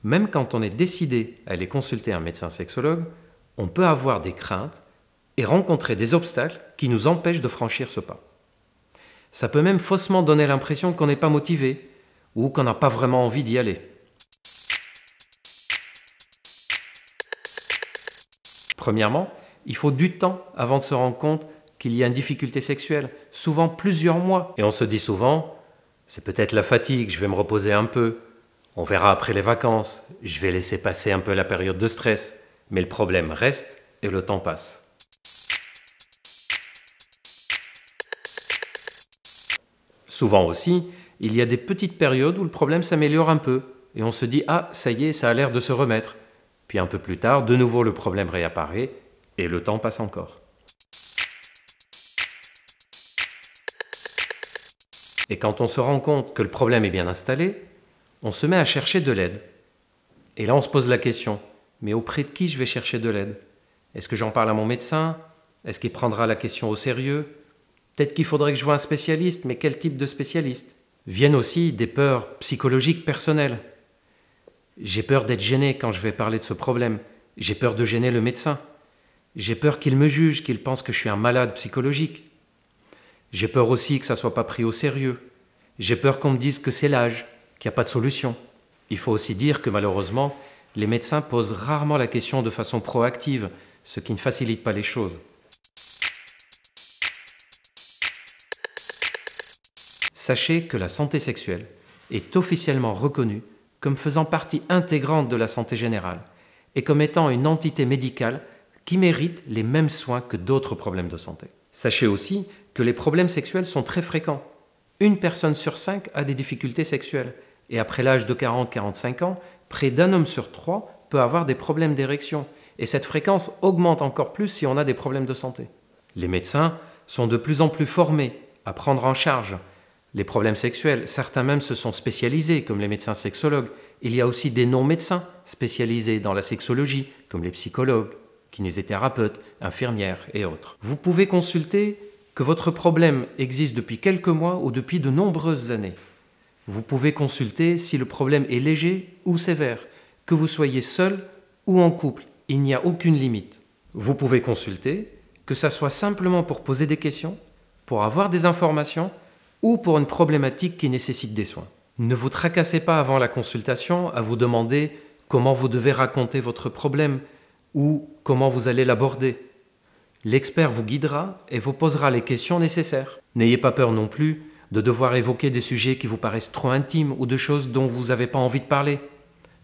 Même quand on est décidé à aller consulter un médecin sexologue, on peut avoir des craintes et rencontrer des obstacles qui nous empêchent de franchir ce pas. Ça peut même faussement donner l'impression qu'on n'est pas motivé ou qu'on n'a pas vraiment envie d'y aller. Premièrement, il faut du temps avant de se rendre compte qu'il y a une difficulté sexuelle, souvent plusieurs mois. Et on se dit souvent, c'est peut-être la fatigue, je vais me reposer un peu. On verra après les vacances, je vais laisser passer un peu la période de stress. Mais le problème reste et le temps passe. Souvent aussi, il y a des petites périodes où le problème s'améliore un peu. Et on se dit, ah, ça y est, ça a l'air de se remettre. Puis un peu plus tard, de nouveau le problème réapparaît et le temps passe encore. Et quand on se rend compte que le problème est bien installé, on se met à chercher de l'aide. Et là, on se pose la question, mais auprès de qui je vais chercher de l'aide? Est-ce que j'en parle à mon médecin? Est-ce qu'il prendra la question au sérieux? Peut-être qu'il faudrait que je voie un spécialiste, mais quel type de spécialiste? Viennent aussi des peurs psychologiques personnelles. J'ai peur d'être gêné quand je vais parler de ce problème. J'ai peur de gêner le médecin. J'ai peur qu'il me juge, qu'il pense que je suis un malade psychologique. J'ai peur aussi que ça ne soit pas pris au sérieux. J'ai peur qu'on me dise que c'est l'âge, qu'il n'y a pas de solution. Il faut aussi dire que malheureusement, les médecins posent rarement la question de façon proactive, ce qui ne facilite pas les choses. Sachez que la santé sexuelle est officiellement reconnue comme faisant partie intégrante de la santé générale et comme étant une entité médicale qui mérite les mêmes soins que d'autres problèmes de santé. Sachez aussi que les problèmes sexuels sont très fréquents. Une personne sur 5 a des difficultés sexuelles et après l'âge de 40-45 ans, près d'un homme sur 3 peut avoir des problèmes d'érection et cette fréquence augmente encore plus si on a des problèmes de santé. Les médecins sont de plus en plus formés à prendre en charge les problèmes sexuels. Certains même se sont spécialisés, comme les médecins sexologues. Il y a aussi des non-médecins spécialisés dans la sexologie, comme les psychologues, kinésithérapeutes, infirmières et autres. Vous pouvez consulter que votre problème existe depuis quelques mois ou depuis de nombreuses années. Vous pouvez consulter si le problème est léger ou sévère, que vous soyez seul ou en couple. Il n'y a aucune limite. Vous pouvez consulter, que ça soit simplement pour poser des questions, pour avoir des informations ou pour une problématique qui nécessite des soins. Ne vous tracassez pas avant la consultation à vous demander comment vous devez raconter votre problème ou comment vous allez l'aborder. L'expert vous guidera et vous posera les questions nécessaires. N'ayez pas peur non plus de devoir évoquer des sujets qui vous paraissent trop intimes ou de choses dont vous n'avez pas envie de parler.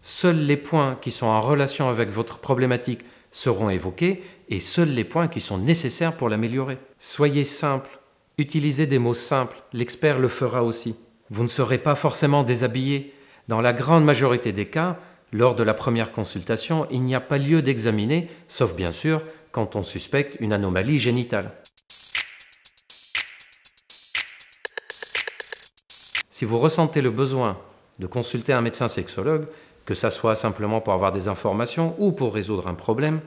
Seuls les points qui sont en relation avec votre problématique seront évoqués et seuls les points qui sont nécessaires pour l'améliorer. Soyez simple, utilisez des mots simples, l'expert le fera aussi. Vous ne serez pas forcément déshabillé. Dans la grande majorité des cas, lors de la première consultation, il n'y a pas lieu d'examiner, sauf bien sûr quand on suspecte une anomalie génitale. Si vous ressentez le besoin de consulter un médecin sexologue, que ça soit simplement pour avoir des informations ou pour résoudre un problème,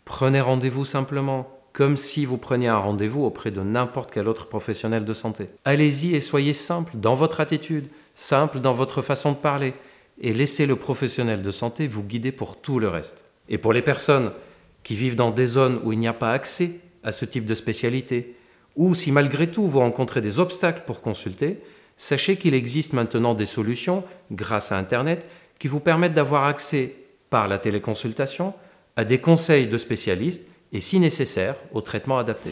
prenez rendez-vous simplement, comme si vous preniez un rendez-vous auprès de n'importe quel autre professionnel de santé. Allez-y et soyez simple dans votre attitude, simple dans votre façon de parler, et laissez le professionnel de santé vous guider pour tout le reste. Et pour les personnes qui vivent dans des zones où il n'y a pas accès à ce type de spécialité, ou si malgré tout vous rencontrez des obstacles pour consulter, sachez qu'il existe maintenant des solutions, grâce à Internet, qui vous permettent d'avoir accès par la téléconsultation à des conseils de spécialistes et si nécessaire, au traitement adapté.